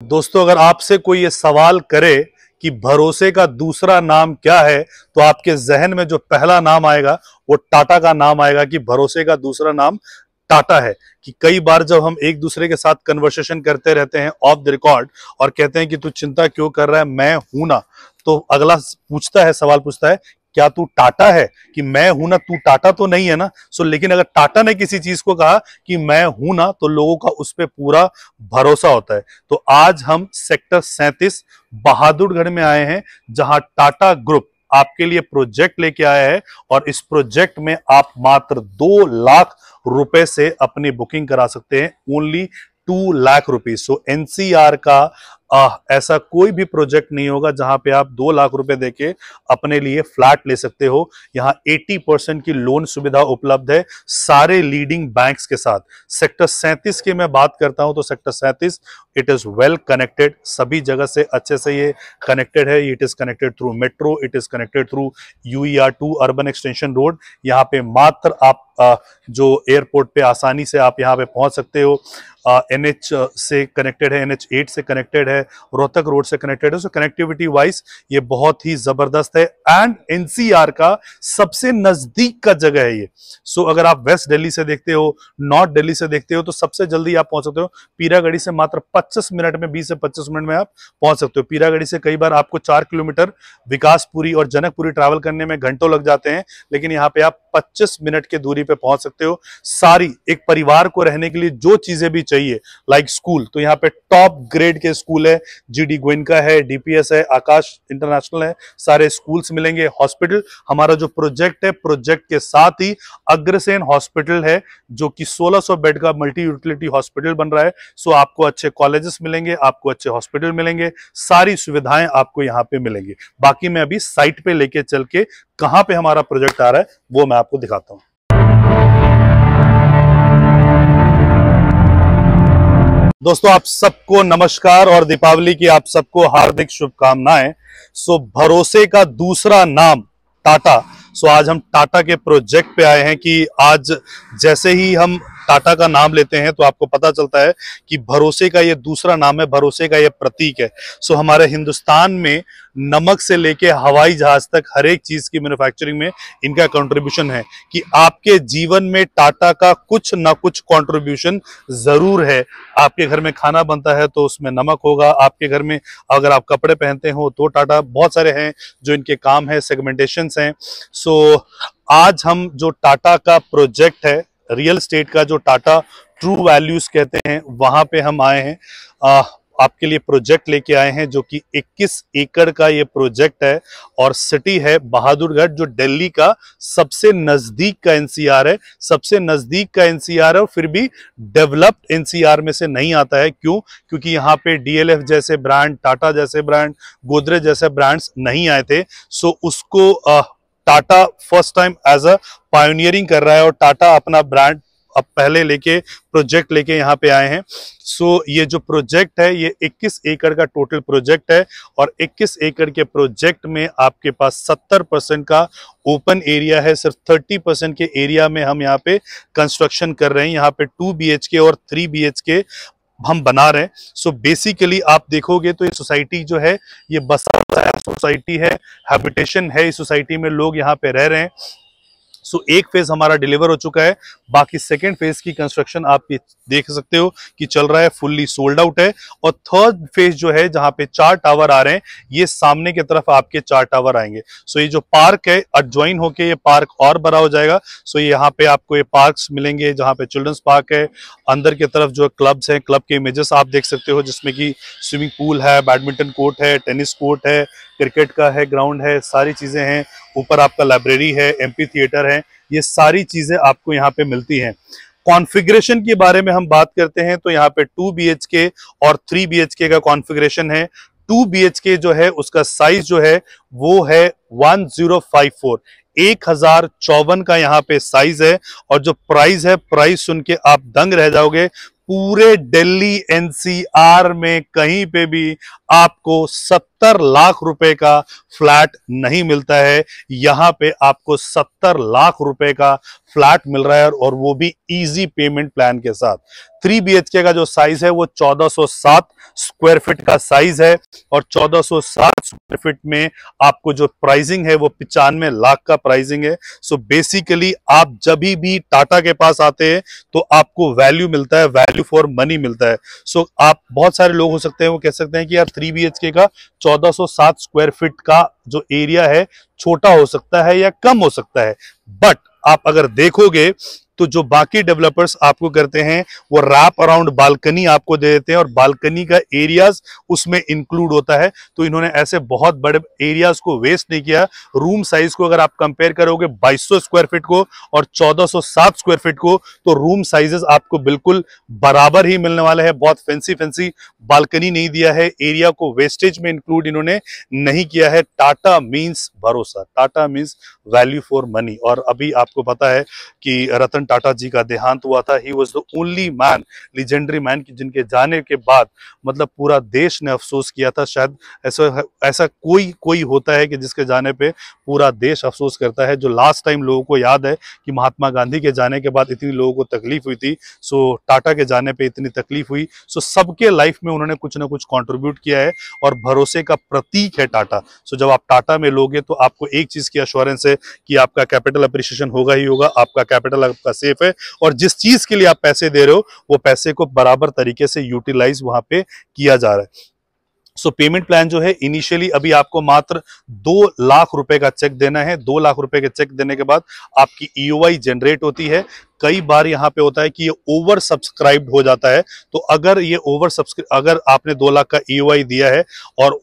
दोस्तों, अगर आपसे कोई ये सवाल करे कि भरोसे का दूसरा नाम क्या है, तो आपके जहन में जो पहला नाम आएगा वो टाटा का नाम आएगा कि भरोसे का दूसरा नाम टाटा है। कि कई बार जब हम एक दूसरे के साथ कन्वर्सेशन करते रहते हैं ऑफ द रिकॉर्ड और कहते हैं कि तू चिंता क्यों कर रहा है, मैं हूं ना, तो अगला सवाल पूछता है क्या तू टाटा है? कि मैं हूं ना, तू टाटा तो नहीं है ना। लेकिन अगर टाटा ने किसी चीज को कहा कि मैं हूं ना, तो लोगों का उस पर पूरा भरोसा होता है। तो आज हम सेक्टर 37 बहादुरगढ़ में आए हैं, जहां टाटा ग्रुप आपके लिए प्रोजेक्ट लेके आया है और इस प्रोजेक्ट में आप मात्र 2 लाख रुपए से अपनी बुकिंग करा सकते हैं। Only 2 lakh rupees. So NCR का ऐसा कोई भी प्रोजेक्ट नहीं होगा जहां पे आप 2 लाख रुपए देके अपने लिए फ्लैट ले सकते हो। यहां 80% की लोन सुविधा उपलब्ध है सारे लीडिंग बैंक्स के साथ। सेक्टर 37 की मैं बात करता हूं तो sector 37 it is well connected, सभी जगह से अच्छे से ये कनेक्टेड है। It is connected through metro, it is connected through UER2 urban extension road. यहाँ पे मात्र आप जो एयरपोर्ट पे आसानी से आप यहाँ पे पहुंच सकते हो। NH से कनेक्टेड है, NH8 से कनेक्टेड है, रोहतक रोड से कनेक्टेड है। सो कनेक्टिविटी वाइज ये बहुत ही जबरदस्त है एंड NCR का सबसे नजदीक का जगह है ये। सो अगर आप वेस्ट दिल्ली से देखते हो, नॉर्थ दिल्ली से देखते हो, तो सबसे जल्दी आप पहुंच सकते हो पीरागढ़ी से। मात्र 25 मिनट में, 20 से 25 मिनट में आप पहुंच सकते हो। पीरागढ़ी से कई बार आपको 4 किलोमीटर विकासपुरी और जनकपुरी ट्रैवल करने में घंटों लग जाते हैं, लेकिन यहाँ पे आप 25 मिनट की दूरी पे पहुंच सकते हो। सारी एक परिवार को रहने के लिए जो चीजें भी चाहिए, लाइक स्कूल, तो यहाँ पे टॉप ग्रेड के स्कूल है। GD गोयनका है, DPS है, आकाश इंटरनेशनल है, सारे स्कूल्स मिलेंगे। हॉस्पिटल, हमारा जो प्रोजेक्ट है, प्रोजेक्ट के साथ ही अग्रसेन हॉस्पिटल है जो कि 1600 बेड का मल्टी यूटिलिटी हॉस्पिटल बन रहा है। सो आपको अच्छे कॉलेजेस मिलेंगे, आपको अच्छे हॉस्पिटल मिलेंगे, सारी सुविधाएं आपको यहाँ पे मिलेंगी। बाकी मैं अभी साइट पे लेके चल के कहां पे हमारा प्रोजेक्ट आ रहा है वो मैं आपको दिखाता हूं। दोस्तों, आप सबको नमस्कार और दीपावली की आप सबको हार्दिक शुभकामनाएं। भरोसे का दूसरा नाम टाटा। आज हम टाटा के प्रोजेक्ट पे आए हैं कि आज जैसे ही हम टाटा का नाम लेते हैं तो आपको पता चलता है कि भरोसे का ये दूसरा नाम है, भरोसे का ये प्रतीक है। हमारे हिंदुस्तान में नमक से लेके हवाई जहाज तक हर एक चीज की मैन्युफैक्चरिंग में इनका कंट्रीब्यूशन है। कि आपके जीवन में टाटा का कुछ ना कुछ कंट्रीब्यूशन जरूर है। आपके घर में खाना बनता है तो उसमें नमक होगा, आपके घर में अगर आप कपड़े पहनते हो तो टाटा, बहुत सारे हैं जो इनके काम है, सेगमेंटेशंस हैं। आज हम जो टाटा का प्रोजेक्ट है, रियल स्टेट का, जो टाटा ट्रू वैल्यूज कहते हैं, वहां पे हम आए हैं। आपके लिए प्रोजेक्ट लेके आए हैं जो कि 21 एकड़ का ये प्रोजेक्ट है और सिटी है बहादुरगढ़, जो दिल्ली का सबसे नजदीक का NCR है। सबसे नजदीक का NCR है और फिर भी डेवलप्ड NCR में से नहीं आता है। क्यों? क्योंकि यहाँ पे DLF जैसे ब्रांड, टाटा जैसे ब्रांड, गोदरेज जैसे ब्रांड्स नहीं आए थे। उसको Tata first time as a pioneering कर रहा है और टाटा अपना ब्रांड अब पहले लेके प्रोजेक्ट लेके यहाँ पे आए हैं। ये जो प्रोजेक्ट है ये 21 एकड़ का टोटल प्रोजेक्ट है और 21 एकड़ के प्रोजेक्ट में आपके पास 70% का ओपन एरिया है। सिर्फ 30% के एरिया में हम यहाँ पे कंस्ट्रक्शन कर रहे हैं। यहाँ पे 2 BHK और 3 BHK हम बना रहे हैं। बेसिकली आप देखोगे तो ये सोसाइटी जो है ये बसा सोसाइटी है, हैबिटेशन है। इस सोसाइटी में लोग यहाँ पे रह रहे हैं। एक फेज हमारा डिलीवर हो चुका है, बाकी सेकेंड फेज की कंस्ट्रक्शन आप ये देख सकते हो कि चल रहा है, फुल्ली सोल्ड आउट है। और थर्ड फेज जो है जहां पे 4 टावर आ रहे हैं, ये सामने की तरफ आपके 4 टावर आएंगे। ये जो पार्क है एडजॉइन होके ये पार्क और बड़ा हो जाएगा। ये यहाँ पे आपको ये पार्क्स मिलेंगे जहाँ पे चिल्ड्रंस पार्क है। अंदर की तरफ जो क्लब्स हैं, क्लब के इमेजेस आप देख सकते हो जिसमें कि स्विमिंग पूल है, बैडमिंटन कोर्ट है, टेनिस कोर्ट है, क्रिकेट का है ग्राउंड है, सारी चीजें हैं। ऊपर आपका लाइब्रेरी है, MP थिएटर है, ये सारी चीजें आपको यहाँ पे मिलती हैं। कॉन्फ़िगरेशन के बारे में हम बात करते हैं तो यहाँ पे 2 BHK और 3 BHK का कॉन्फ़िगरेशन है। 2 BHK जो है उसका साइज जो है वो है 1054, 1054 का यहाँ पे साइज है। और जो प्राइस है, प्राइस सुन के आप दंग रह जाओगे। पूरे दिल्ली NCR में कहीं पे भी आपको 70 लाख रुपए का फ्लैट नहीं मिलता है, यहां पे आपको 70 लाख रुपए का फ्लैट मिल रहा है और वो भी इजी पेमेंट प्लान के साथ। 3 BHK का जो साइज है वो 1407 स्क्वायर फीट का साइज है और 1407 स्क्वायर फीट में आपको जो प्राइसिंग है वो 95 लाख का प्राइसिंग है। सो बेसिकली आप जब भी टाटा के पास आते हैं तो आपको वैल्यू मिलता है, वैल्यू फॉर मनी मिलता है। सो आप बहुत सारे लोग हो सकते हैं वो कह सकते हैं कि यार 3 BHK का 1407 स्क्वायर फीट का जो एरिया है छोटा हो सकता है या कम हो सकता है, बट आप अगर देखोगे तो जो बाकी डेवलपर्स आपको करते हैं वो रैप अराउंड बालकनी आपको दे देते हैं और बालकनी का एरियाज उसमें इंक्लूड होता है। तो इन्होंने ऐसे बहुत बड़े एरियाज को वेस्ट नहीं किया। रूम साइज को अगर आप कंपेयर करोगे 2200 स्क्वायर फीट को और 1407 स्क्वायर फीट को, तो रूम साइजेस आपको बिल्कुल बराबर ही मिलने वाले हैं। बहुत फैंसी बालकनी नहीं दिया है, एरिया को वेस्टेज में इंक्लूड इन्होंने नहीं किया है। टाटा मीन्स भरोसा, Tata means value for money. और अभी आपको पता है कि रतन टाटा जी का देहांत हुआ था। He was the only man, legendary man, जिनके जाने के बाद मतलब पूरा देश ने अफसोस किया था। शायद ऐसा कोई होता है कि जिसके जाने पे पूरा देश अफसोस करता है। जो लास्ट टाइम लोगों को याद है कि महात्मा गांधी के जाने के बाद इतनी लोगों को तकलीफ हुई थी, सो टाटा के जाने पे इतनी तकलीफ हुई। सो सबके लाइफ में उन्होंने कुछ ना कुछ कॉन्ट्रीब्यूट किया है और भरोसे का प्रतीक है टाटा। सो जब आप टाटा में लोगे तो आपको एक चीज की एश्योरेंस है कि आपका कैपिटल अप्रिसिएशन होगा ही होगा, आपका कैपिटल आपका सेफ है और जिस चीज के लिए आप पैसे दे रहे हो वो पैसे को बराबर तरीके से यूटिलाइज वहां पे किया जा रहा है। सो पेमेंट प्लान जो है इनिशियली अभी आपको मात्र 2 लाख रुपए का चेक देना है। 2 लाख रुपए के चेक देने के बाद आपकी EOI जनरेट होती है। कई बार यहाँ पे होता है कि ये ओवर सब्सक्राइब्ड हो जाता है, तो अगर ये अगर आपने 2 लाख का EOI दिया है और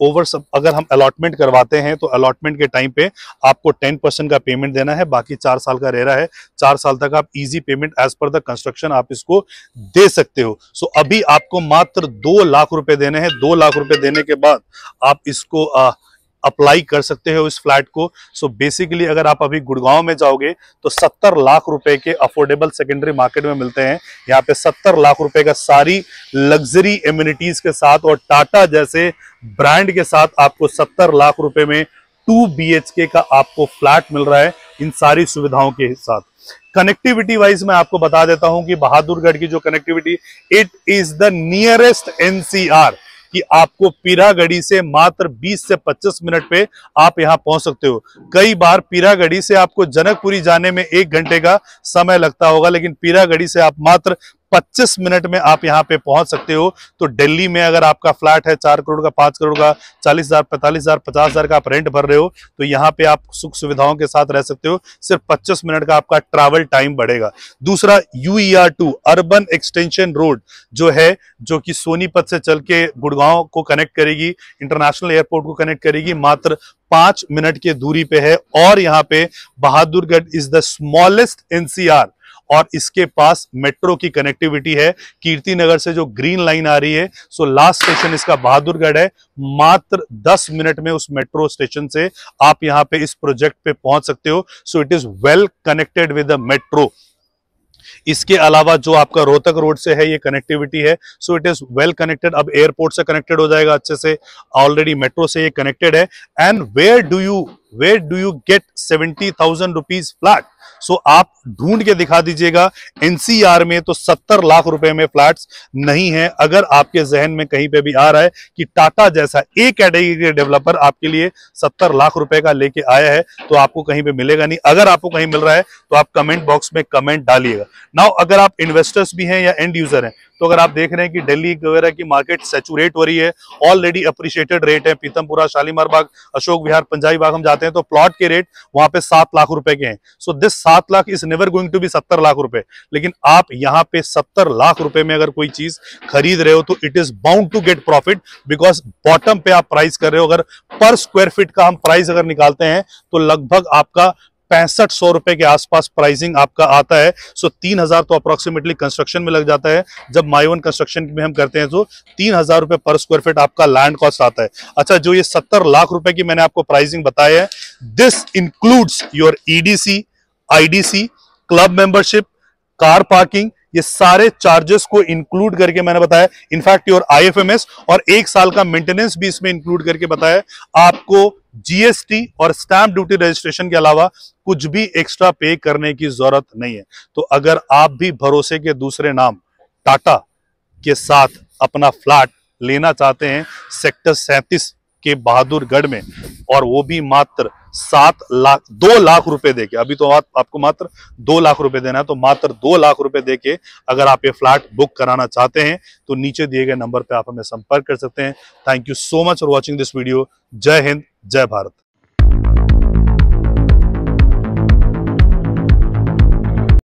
अगर हम अलॉटमेंट करवाते हैं तो अलॉटमेंट के टाइम पे आपको 10% का पेमेंट देना है, बाकी 4 साल का रह रहा है। 4 साल तक आप easy payment as per the construction आप इसको दे सकते हो। सो अभी आपको मात्र 2 लाख रुपए देने हैं। 2 लाख रुपए देने के बाद आप इसको अप्लाई कर सकते हो इस फ्लैट को। सो बेसिकली अगर आप अभी गुड़गांव में जाओगे तो 70 लाख रुपए के अफोर्डेबल सेकेंडरी मार्केट में मिलते हैं। यहाँ पे 70 लाख रुपए का सारी लग्जरी एमिनिटीज के साथ और टाटा जैसे ब्रांड के साथ आपको 70 लाख रुपए में 2 BHK का आपको फ्लैट मिल रहा है इन सारी सुविधाओं के साथ। कनेक्टिविटी वाइज मैं आपको बता देता हूं कि बहादुरगढ़ की जो connectivity, it is the nearest NCR, कि आपको पीरागढ़ी से मात्र 20 से 25 मिनट पे आप यहां पहुंच सकते हो। कई बार पीरागढ़ी से आपको जनकपुरी जाने में 1 घंटे का समय लगता होगा, लेकिन पीरागढ़ी से आप मात्र 25 मिनट में आप यहां पे पहुंच सकते हो। तो दिल्ली में अगर आपका फ्लैट है 4 करोड़ का, 5 करोड़ का, 40,000, 45,000, 50,000 का आप रेंट भर रहे हो, तो यहाँ पे आप सुख सुविधाओं के साथ रह सकते हो। सिर्फ 25 मिनट का आपका ट्रैवल टाइम बढ़ेगा। दूसरा, UER2 अर्बन एक्सटेंशन रोड जो है, जो कि सोनीपत से चल के गुड़गांव को कनेक्ट करेगी, इंटरनेशनल एयरपोर्ट को कनेक्ट करेगी, मात्र 5 मिनट की दूरी पे है। और यहाँ पे Bahadurgarh is the smallest NCR और इसके पास मेट्रो की कनेक्टिविटी है। कीर्ति नगर से जो ग्रीन लाइन आ रही है, सो लास्ट स्टेशन इसका बहादुरगढ़ है। मात्र 10 मिनट में उस मेट्रो स्टेशन से आप यहां पे इस प्रोजेक्ट पे पहुंच सकते हो। So it is well connected with the metro. इसके अलावा जो आपका रोहतक रोड से है ये कनेक्टिविटी है, so it is well connected. अब एयरपोर्ट से कनेक्टेड हो जाएगा अच्छे से, ऑलरेडी मेट्रो से ये कनेक्टेड है। And where do you get 70,000 rupees flat? So आप ढूंढ के दिखा दीजिएगा। NCR में तो 70 लाख रुपए में फ्लैट्स नहीं है। अगर आपके जहन में कहीं पे भी आ रहा है कि टाटा जैसा एक कैटेगरी के डेवलपर आपके लिए 70 लाख रुपए का लेके आया है, तो आपको कहीं पे मिलेगा नहीं। अगर आपको कहीं मिल रहा है तो आप कमेंट बॉक्स में कमेंट डालिएगा। नाउ अगर आप इन्वेस्टर्स भी हैं या एंड यूजर हैं, तो अगर आप देख रहे हैं कि दिल्ली वगैरह की मार्केट सैचुरेट हो रही है, ऑलरेडी अप्रिशिएटेड रेट है, पीतमपुरा, शालीमार बाग, अशोक विहार, पंजाबी बाग हम जाते हैं तो प्लॉट के रेट वहां पे 7 लाख रुपए के हैं। So this 7 lakh is never going to be 70 lakh रुपए। लेकिन आप यहाँ पे 70 लाख रुपए में अगर कोई चीज खरीद रहे हो तो it is bound to get profit, because bottom पे आप प्राइस कर रहे हो। अगर पर स्क्वायर फीट का हम प्राइस अगर निकालते हैं तो लगभग आपका 6500 रुपए के आसपास प्राइसिंग आपका आता है। सो 3000 तो अप्रोक्सीमेटली कंस्ट्रक्शन में लग जाता है। जब माई ओन कंस्ट्रक्शन में हम करते हैं तो 3000 रुपए पर स्क्वायर फीट आपका लैंड कॉस्ट आता है। अच्छा, जो ये 70 लाख रुपए की मैंने आपको प्राइसिंग बताया है, this includes your EDC, IDC, club membership, car parking, ये सारे चार्जेस को इंक्लूड करके मैंने बताया, इनफैक्ट योर IFMS और 1 साल का मेंटेनेंस भी इसमें इंक्लूड करके बताया। आपको GST और स्टैंप ड्यूटी रजिस्ट्रेशन के अलावा कुछ भी एक्स्ट्रा पे करने की जरूरत नहीं है। तो अगर आप भी भरोसे के दूसरे नाम टाटा के साथ अपना फ्लैट लेना चाहते हैं सेक्टर 37 के बहादुरगढ़ में, और वो भी मात्र 2 लाख रुपए देके, अभी तो आपको मात्र 2 लाख रुपए देना है, तो मात्र 2 लाख रुपए देके अगर आप ये फ्लैट बुक कराना चाहते हैं तो नीचे दिए गए नंबर पे आप हमें संपर्क कर सकते हैं। Thank you so much for watching this video. जय हिंद, जय भारत।